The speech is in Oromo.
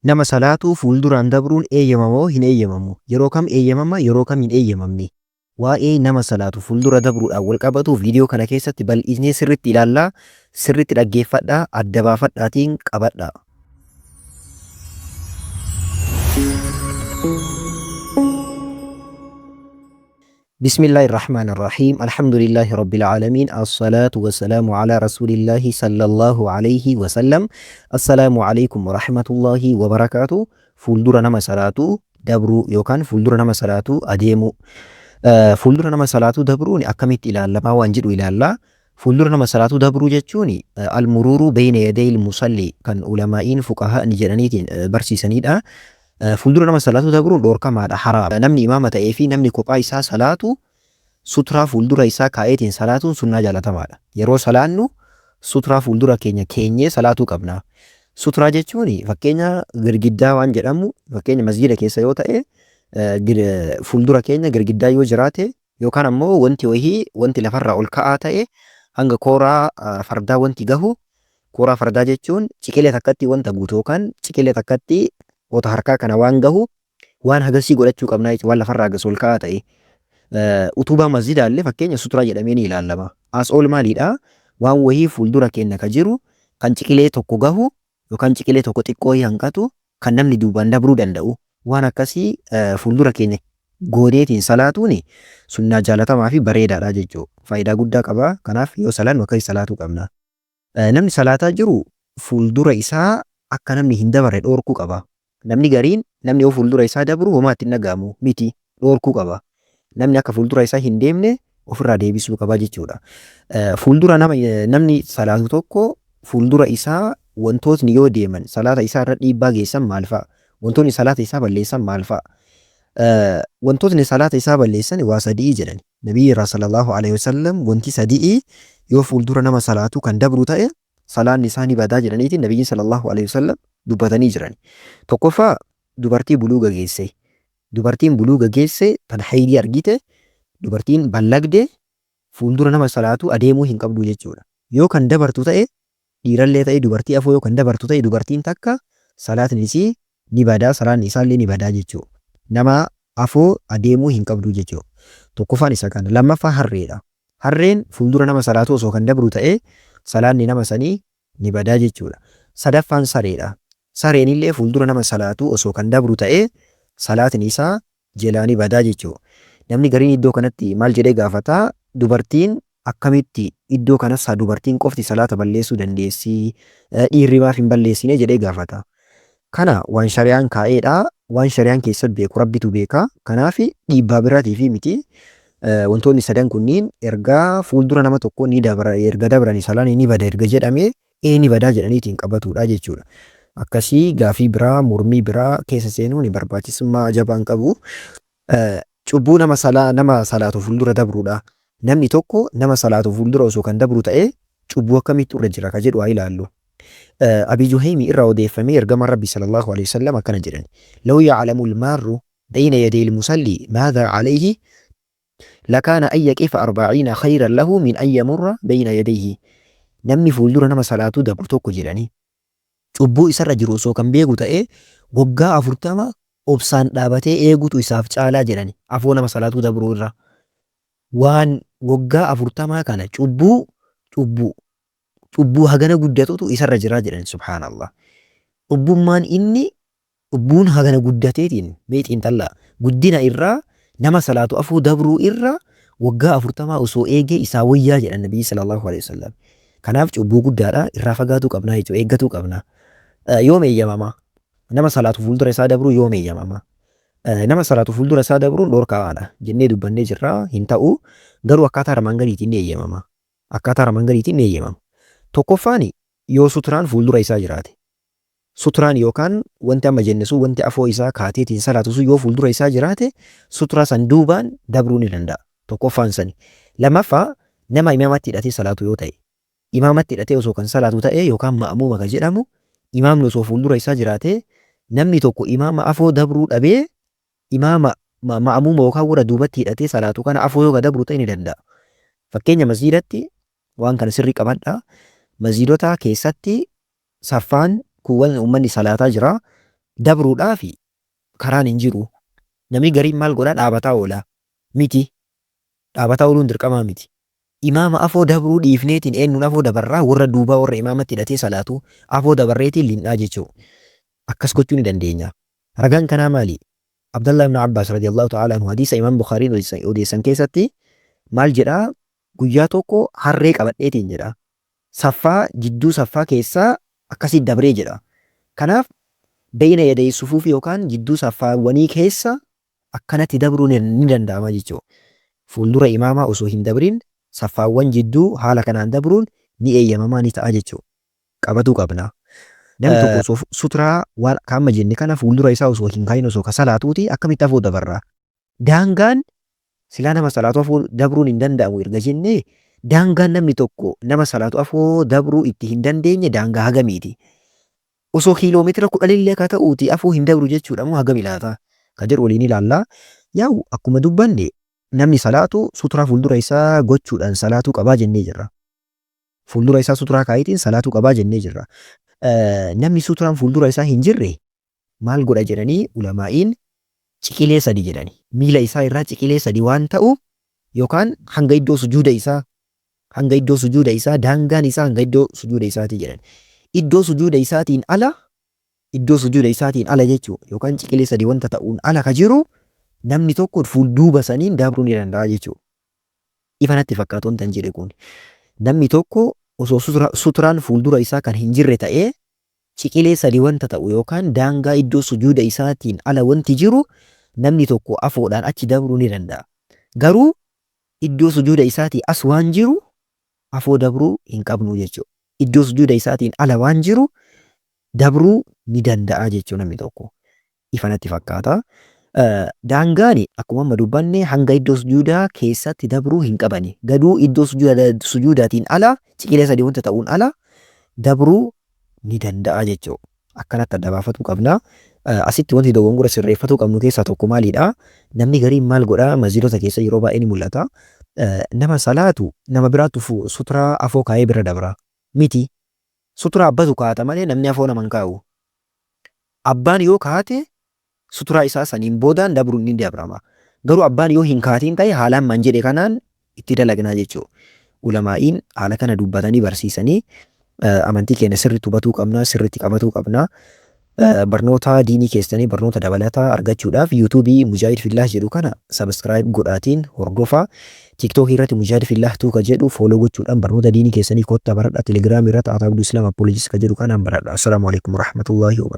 Nama salaatuu fuulduraan dabruun eeyyamamoo hin eeyyamamu? Yeroo kam eeyyamama? Yeroo kam hin eeyyamamne? Waa'ee nama salaatu fuuldura dabruudhaan wal qabatu viidiyoo kana keessatti bal'isnee sirriitti ilaallaa, sirriitti dhaggeeffadhaa, adda baafadhaatiin qabadhaa. بسم الله الرحمن الرحيم الحمد لله رب العالمين الصلاة والسلام على رسول الله صلى الله عليه وسلم السلام عليكم ورحمة الله وبركاته فولدر نما صلاتو دبرو يوكان فولدر نما صلاتو أديمو فولدر نما صلاتو دبروني أكمت إلى الله ما وانجد إلى الله فولدر نما صلاتو دبرو جتشوني المرور بين يدي المصلي كان علماء فقهاء نجرانيت برسي سنيد فولدر نما صلاتو دبرون دور كما حرام نمني إمامة إيفي نمني كوبا إسا صلاتو سترا فولدر إسا كايتين صلاتو سنة جالة مالا يرو صلانو سترا فولدر كينيا صلاتو قبنا سترا جتشوني فكينيا غرغدا وان جرامو فكينيا مسجد كيسا يوتا فولدر كينيا غرغدا يو جراته يو كان أمو وانتي وهي وانتي لفرع الكاعة هنگ كورا فردا وانتي غهو كورا فردا جتشون چكيلة تكتي وانتا بوتو كان چكيلة تكتي wanta harkaa kana waan gahu waan hagasii godhachuu qabnaa jechuudha waan lafarraa gas ol ka'aa ta'e utubaa masjidaa illee fakkeenya suturaa jedhamee ni ilaalama as ol maaliidha waan wahii fuuldura keenya ka jiru kan ciqilee tokko gahu yookaan ciqilee tokko xiqqoo hanqatu kan namni duubaan dabruu danda'u waan akkasii fuuldura keenya gooneetiin salaatuun sunnaa jaalatamaa fi bareedaadha jechuudha faayidaa guddaa qaba kanaaf yoo salaannu akkasii salaatuu qabna namni salaataa jiru fuuldura isaa akka namni hin dabarre dhoorkuu qaba. Namni gariin namni yoo fuuldura isaa dabru homaatti hin dhaga'amu miti dhoorkuu qaba. Namni akka fuuldura isaa hin deemne ofirraa deebisuu qaba jechuudha. Fuuldura namni salaatu tokko fuuldura isaa wantootni yoo deeman salaata isaa irra dhiibbaa geessan maal fa'a? Wantootni salaata isaa balleessan maal fa'a? Wantootni salaata isaa balleessan waa sadii jedhan. Nabiyyi sallallahu alaihi wasallam wanti sadii yoo fuuldura nama salaatu kan dabru ta'e salaanni isaanii badaa jedhaniitiin nabiyyi sallallahu alaihi wasallam dubbatanii jiran. Tokkoffaa dubartii buluuga geesse. Dubartiin buluuga geesse tan haydii argite dubartiin ballagde fuuldura nama salaatu adeemuu hin qabdu jechuudha. Yoo kan dabartu ta'e dhiirallee ta'e dubartii afoo yoo kan dabartu ta'e dubartiin takka salaatni isii ni badaa salaanni isaallee ni badaa jechuudha. Nama afoo adeemuu hin qabdu jechuudha. Tokkoffaan isa kana. Lammaffaa harreedha. Harreen fuuldura nama salaatu osoo kan dabru ta'e salaanni nama sanii ni badaa jechuudha. Sadaffaan sareedha. Sareen illee fuuldura nama salaatu osoo kan dabru ta'e salaatni isaa jalaa ni badaa jechuudha. Namni gariin iddoo kanatti maal jedhee gaafata dubartiin akkamitti iddoo kanas dubartiin qofti salaata balleessuu dandeessi dhiirri maaf hin balleessine jedhee gaafata. Kana waan shari'aan kaa'eedha waan shari'aan keessatti beeku rabbitu beeka kanaaf dhiibbaa biraatii fi miti wantoonni sadan kunniin ergaa fuuldura nama tokko ni dabra erga dabranii salaanni ni bada erga jedhamee ni badaa jedhaniitiin qabatudha jechuudha. Akkasii gaafii biraa mormii biraa keessa seenuun barbaachisummaa jabaan qabu. Cubbuu nama salaatu fuuldura dabruudha. Namni tokko nama salaatu fuuldura osoo kan dabru ta'e cubbuu akkamitti irra jira ka jedhu haa ilaallu. Abii Juhaymi irraa odeeffamee ergamaan Rabbi sallallahu alaihi wasallam akkana jedhan. Law ya'lamu al-marru bayna yaday al-musalli maadha alayhi لكان أن يقف 40 خيرا له من أن يمر بين يديه namni fuuldura nama salaatu dabru tokko jedhani cubbuu isarra jiru osoo kan beeku ta'e waggaa 40 obsaan dhaabatee eegutu isaaf caalaa jedhani afoo nama salaatu dabru irra waan waggaa 40 kana cubbuu hagana guddatutu isarra jira jedhani subhaanallah cubbuun hagana guddateetiin beetiin talla guddina irraa nama salaatu afuu dabruu irra waggaa 40 osoo eegee isaa wayyaa jedhan nabiyyi sallallahu alaihi wasallam. Kanaaf cubbuu guddaadha irraa fagaatuu qabna jechuudha eeggatuu qabna. Yoo meeyyamama nama salaatu fuuldura isaa dabruu yoo meeyyamama nama salaatu fuuldura isaa dabruun dhorkaadha jennee dubbannee jirra hin ta'u garuu akkaataa armaan gadiitiin ni eeyyamama. Akkaataa armaan gadiitiin ni eeyyamama. Tokkoffaan yoo suturaan fuuldura isaa jiraate. Suturaan yookaan wanti amma jennisu wanti afoo isaa kaateetiin salaatu sun yoo fuuldura isaa jiraate sutura san duubaan dabruu ni danda'a. Tokkoffaan sani. Lammaffaa nama imaamatti hidhatee salaatu yoo ta'e. Imaamatti hidhatee osoo kan salaatu ta'e yookaan ma'amuuma kan jedhamu imaamni osoo fuuldura isaa jiraate namni tokko imaama afoo dabruu dhabee imaama ma'amuuma yookaan warra duubatti hidhatee salaatu kana afoo yoo dabru ta'e ni danda'a. Fakkeenya masjiidatti waan kana sirrii qabadha. Masjiidota keessatti saffaan kuwwan uummanni salaataa jira dabruudhaaf karaan hin jiru. Namni gariin maal godhaa dhaabataa oola miti. Dhaabataa ooluun dirqamaa miti. Imaama afoo dabruu dhiifneetiin eenyuun afoo dabarraa warra duubaa warra imaamatti hidhatee salaatu afoo dabarreetiin lindhaa jechuudha. Akkas gochuu ni dandeenya. Ragaan kanaa maali? Abdallah ibn Abbas radiyallahu ta'ala anhu hadiisa Imaam Bukhaariin odeessan keessatti maal jedhaa guyyaa tokko harree qabadheetiin jedha. Saffaa jidduu saffaa keessaa akkasii dabree jedha. Kanaaf beeyna yaday sufuuf yookaan jidduu saffaawwanii keessa akkanatti dabruun ni danda'ama jechuudha. Fuuldura imaamaa osoo hin dabrin saffaawwan jidduu haala kanaan dabruun ni eeyyamamaa ni ta'a jechuudha. Qabatuu qabna. Namni tokko suturaa waan kaama jenne kana fuuldura isaa osoo hin kaayin osoo ka salaatuuti akkamitti afoo dabarraa. Daangaan silaa nama salaatu afoo dabruun hin danda'amu erga jennee daangaan namni tokko nama salaatu afoo dabruu itti hin dandeenye daangaa hagamiiti. Osoo kiiloomeetira 10 akka ta'uuti afoo hin dabru jechuudha moo hagami laata? Ka jedhu waliin ilaallaa. Yaa'u akkuma dubbanne namni salaatu suturaa fuuldura isaa gochuudhaan salaatuu qabaa jennee jirra. Fuuldura isaa suturaa kaayitiin salaatuu qabaa jennee jirra. Namni suturaan fuuldura isaa hin jirre maal godha jedhanii ulamaa'iin ciqilee 3 jedhani. Miila isaa irraa ciqilee 3 waan ta'u yookaan hanga iddoo sujuuda isaa daangaan isaa hanga iddoo sujuuda isaati jedhan. Iddoo sujuuda isaatiin ala jechuudha yookaan ciqilee 3 wanta ta'uun ala ka jiru namni tokko fuulduuba saniin dabruu ni danda'a jechuudha. Ifanatti fakkaatu wanta hin jirre kun. Namni tokko osoo suturaan fuuldura isaa kan hin jirre ta'ee ciqilee 3 wanta ta'u yookaan daangaa iddoo sujuuda isaatiin ala wanti jiru namni tokko afoodhaan achi dabruu ni danda'a. Garuu iddoo sujuuda isaatii as waan jiru afoo dabruu hin qabnu jechuudha. Iddoo sujuuda isaatiin ala waan jiru dabruu ni danda'a jechuudha namni tokko. Ifanatti fakkaata. Daangaan akkuma amma dubbanne hanga iddoo sujuudaa keessatti dabruu hin qabani. Gaduu iddoo sujuudaatiin ala ciqilee 3 wanta ta'uun ala dabruu ni danda'a jechuudha. Akkanatti adda baafachuu qabna. Asitti wanti dogongora sirreeffachuu qabnu keessaa tokko maalidha? Namni gariin maal godhaa masjiidota keessa yeroo baay'ee ni mul'ata. Nama salaatu nama biraattu suturaa afoo kaayee bira dabra. Miti. Suturaa abbatu kaa'ata malee namni afoo nama hin kaa'u. Abbaan yoo kaa'ate suturaa isaa saniin boodaan dabruun ni dabrama. Garuu abbaan yoo hin kaatiin ta'e haalaan man jedhe kanaan itti dalagnaa jechuudha. Ulamaa'iin haala kana dubbatanii barsiisanii amantii keenya sirriitti hubatuu qabna, sirriitti qabatuu qabna. Barnoota diinii keessanii barnoota dabalataa argachuudhaaf yuutuubii Mujaahid Fillah jedhu kana sabiskiraayib godhaatiin hordofaa. TikTok irratti Mujaahid Fillah tuuka jedhu fooloo gochuudhaan barnoota diinii keessanii kottaa baradha. Telegiraamii irratti Ataabduu Islaam Apoloojis ka jedhu kanaan baradha. Assalaamu alaikum warahmatullaahi wabarakatuh.